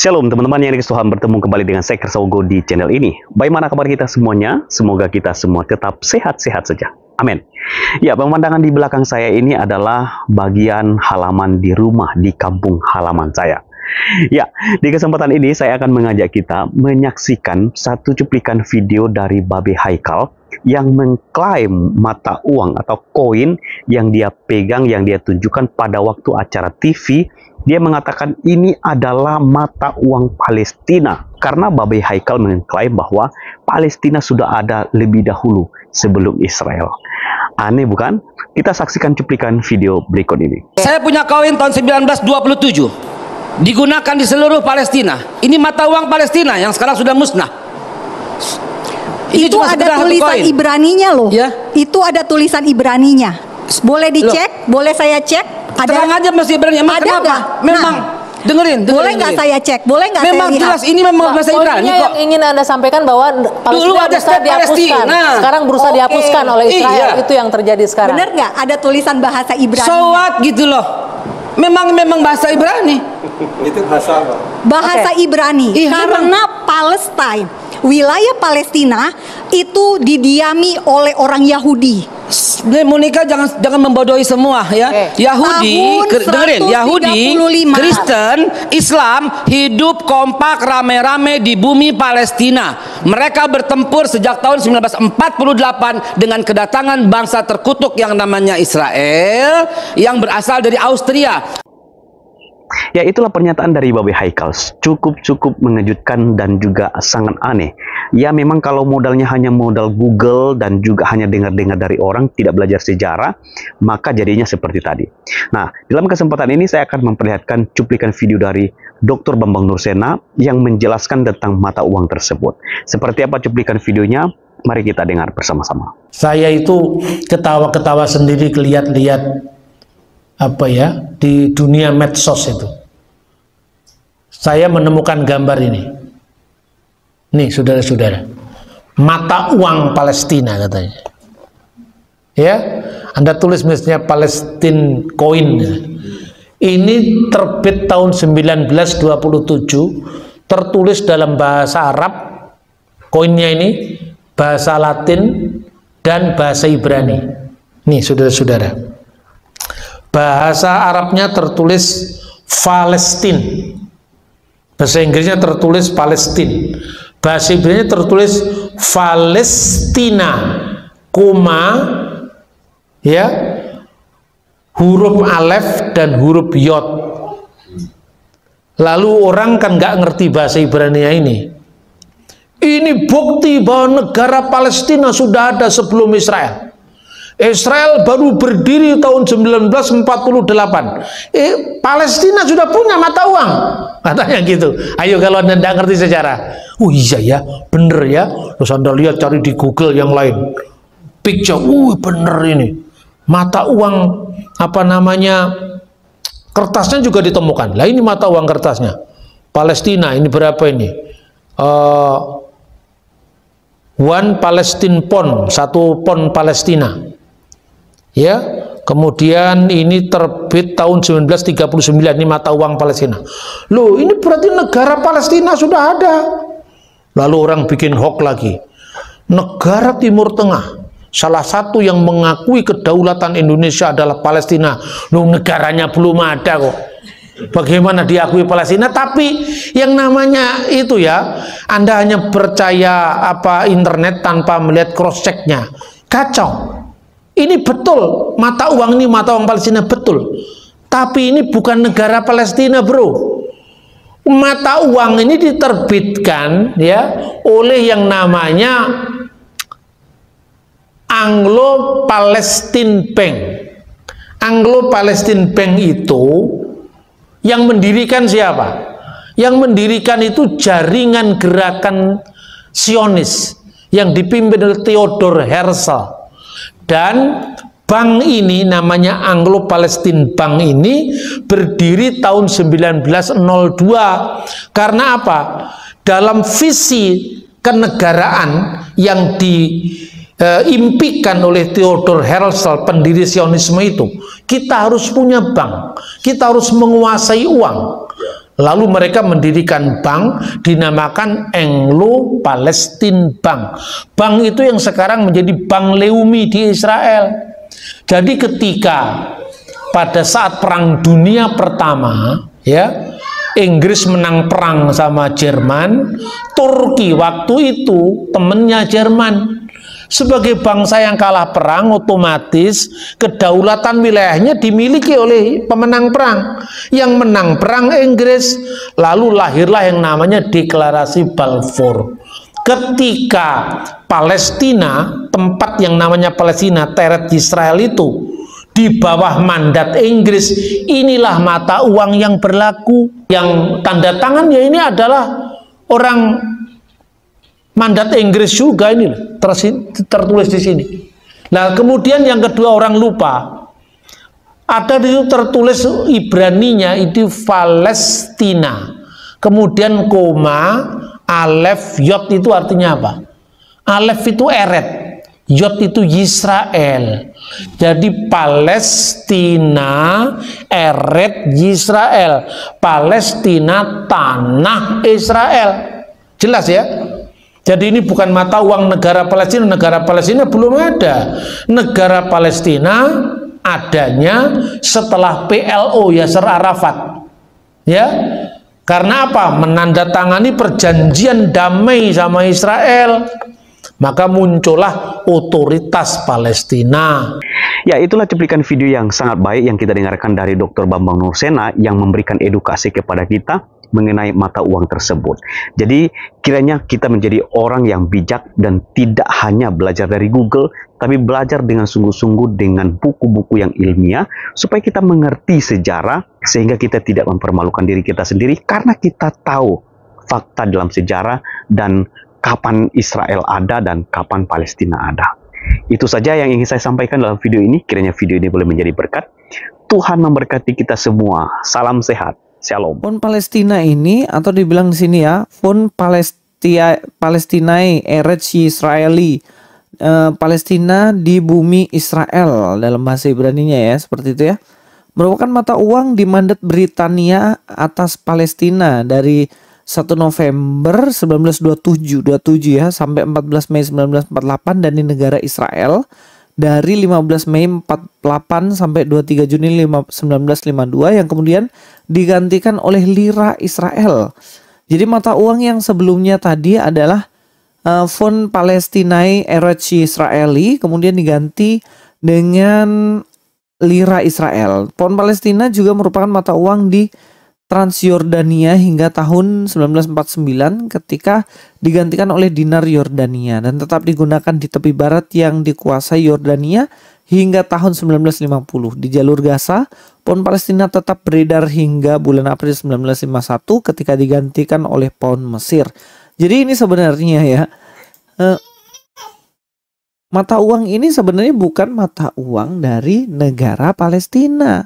Shalom teman-teman yang dikasih Tuhan, bertemu kembali dengan saya Kersaugo di channel ini. Bagaimana kabar kita semuanya? Semoga kita semua tetap sehat-sehat saja. Amin. Ya, pemandangan di belakang saya ini adalah bagian halaman di rumah di kampung halaman saya. Ya, di kesempatan ini saya akan mengajak kita menyaksikan satu cuplikan video dari Babe Haikal yang mengklaim mata uang atau koin yang dia pegang, yang dia tunjukkan pada waktu acara TV. Dia mengatakan ini adalah mata uang Palestina karena Babe Haikal mengklaim bahwa Palestina sudah ada lebih dahulu sebelum Israel. Aneh bukan? Kita saksikan cuplikan video berikut ini. Saya punya koin tahun 1927 digunakan di seluruh Palestina. Ini mata uang Palestina yang sekarang sudah musnah. Itu ada tulisan Ibraninya loh. Ya? Itu ada tulisan Ibraninya. Boleh dicek? Boleh saya cek? Terang aja masih Ibrani. Emang ada kenapa? gak? Memang dengerin. Boleh nggak saya cek? Boleh nggak saya lihat? Memang jelas ini memang bahasa Ibrani kok. Yang ingin Anda sampaikan bahwa dulu ada berusaha dihapuskan. Sekarang berusaha dihapuskan oleh Israel. Iya. Itu yang terjadi sekarang. Bener nggak ada tulisan bahasa Ibrani? So what gitu loh. Memang bahasa Ibrani. Itu bahasa apa? Bahasa Ibrani. Iya, Karena Palestina, wilayah Palestina itu didiami oleh orang Yahudi. Monica jangan membodohi semua ya. Yahudi, dengerin, Yahudi, Kristen, Islam hidup kompak rame-rame di bumi Palestina. Mereka bertempur sejak tahun 1948 dengan kedatangan bangsa terkutuk yang namanya Israel yang berasal dari Austria. Ya, itulah pernyataan dari Babe Haikal. Cukup mengejutkan dan juga sangat aneh. Ya, memang kalau modalnya hanya modal Google dan juga hanya dengar-dengar dari orang, tidak belajar sejarah, maka jadinya seperti tadi. Nah, dalam kesempatan ini saya akan memperlihatkan cuplikan video dari Dr. Bambang Nursena yang menjelaskan tentang mata uang tersebut. Seperti apa cuplikan videonya? Mari kita dengar bersama-sama. Saya itu ketawa-ketawa sendiri lihat-lihat di dunia medsos itu. Saya menemukan gambar ini. Nih, saudara-saudara. Mata uang Palestina katanya. Ya, Anda tulis misalnya Palestine coin. Ini terbit tahun 1927, tertulis dalam bahasa Arab. Koinnya ini bahasa Latin dan bahasa Ibrani. Nih, saudara-saudara. Bahasa Arabnya tertulis Palestine, bahasa Inggrisnya tertulis Palestine, bahasa Ibrani tertulis Palestina, ya, huruf alef dan huruf yod. Lalu orang kan nggak ngerti bahasa Ibrani ini. Ini bukti bahwa negara Palestina sudah ada sebelum Israel. Israel baru berdiri tahun 1948. Palestina sudah punya mata uang, katanya gitu. Ayo kalau Anda tidak ngerti sejarah. Oh iya ya, bener ya. Terus Anda lihat, cari di Google yang lain. Picture, bener ini. Mata uang kertasnya juga ditemukan. Lah ini mata uang kertasnya. Palestina ini berapa ini? One Palestine pound, 1 pound Palestina. Ya, kemudian ini terbit tahun 1939, ini mata uang Palestina. Loh, ini berarti negara Palestina sudah ada. Lalu orang bikin hoax lagi. Negara Timur Tengah, salah satu yang mengakui kedaulatan Indonesia adalah Palestina. Loh, negaranya belum ada kok. Bagaimana diakui Palestina? Tapi yang namanya itu ya, Anda hanya percaya internet tanpa melihat cross checknya. Kacau. Ini betul, mata uang ini mata uang Palestina betul. Tapi ini bukan negara Palestina, bro. Mata uang ini diterbitkan ya oleh yang namanya Anglo-Palestine Bank. Anglo-Palestine Bank itu yang mendirikan siapa? Yang mendirikan itu jaringan gerakan Zionis yang dipimpin oleh Theodor Herzl. Dan bank ini namanya Anglo-Palestine Bank ini berdiri tahun 1902. Karena apa? Dalam visi kenegaraan yang diimpikan oleh Theodor Herzl, pendiri Zionisme itu, kita harus punya bank, kita harus menguasai uang. Lalu mereka mendirikan bank dinamakan Anglo-Palestine Bank. Bank itu yang sekarang menjadi Bank Leumi di Israel. Jadi ketika pada saat Perang Dunia Pertama, ya, Inggris menang perang sama Jerman, Turki waktu itu temennya Jerman. Sebagai bangsa yang kalah perang, otomatis kedaulatan wilayahnya dimiliki oleh pemenang perang. Yang menang perang Inggris, lalu lahirlah yang namanya Deklarasi Balfour. Ketika Palestina, tempat yang namanya Palestina, Teret Israel itu, di bawah mandat Inggris, inilah mata uang yang berlaku. Yang tanda tangan ya ini adalah orang mandat Inggris juga, ini tertulis di sini. Nah, kemudian yang kedua orang lupa. Ada di situ tertulis Ibraninya itu Palestina. Kemudian koma, alef, yod itu artinya apa? Alef itu eret, yod itu Yisrael. Jadi Palestina, eret Yisrael. Palestina tanah Israel. Jelas ya? Jadi ini bukan mata uang negara Palestina. Negara Palestina belum ada. Negara Palestina adanya setelah PLO Yasser Arafat. Ya, karena apa? Menandatangani perjanjian damai sama Israel. Maka muncullah otoritas Palestina. Ya, itulah cuplikan video yang sangat baik yang kita dengarkan dari Dr. Bambang Nursena yang memberikan edukasi kepada kita mengenai mata uang tersebut. Jadi kiranya kita menjadi orang yang bijak dan tidak hanya belajar dari Google, tapi belajar dengan sungguh-sungguh dengan buku-buku yang ilmiah supaya kita mengerti sejarah sehingga kita tidak mempermalukan diri kita sendiri karena kita tahu fakta dalam sejarah dan kapan Israel ada dan kapan Palestina ada. Itu saja yang ingin saya sampaikan dalam video ini. Kiranya video ini boleh menjadi berkat. Tuhan memberkati kita semua. Salam sehat. Shalom. Pon Palestina ini, atau dibilang di sini ya, Pon Palestinae Eretz Yisraeli, Palestina di bumi Israel dalam bahasa Ibraninya ya, seperti itu ya. Merupakan mata uang di mandat Britania atas Palestina dari 1 November 1927 ya sampai 14 Mei 1948, dan di negara Israel dari 15 Mei 48 sampai 23 Juni 1952 yang kemudian digantikan oleh lira Israel. Jadi mata uang yang sebelumnya tadi adalah Fond Palestinae Eretz Yisraeli, kemudian diganti dengan lira Israel. Pon Palestina juga merupakan mata uang di Transjordania hingga tahun 1949 ketika digantikan oleh dinar Yordania dan tetap digunakan di tepi barat yang dikuasai Yordania hingga tahun 1950. Di jalur Gaza, Pon Palestina tetap beredar hingga bulan April 1951 ketika digantikan oleh Pon Mesir. Jadi ini sebenarnya ya, mata uang ini sebenarnya bukan mata uang dari negara Palestina.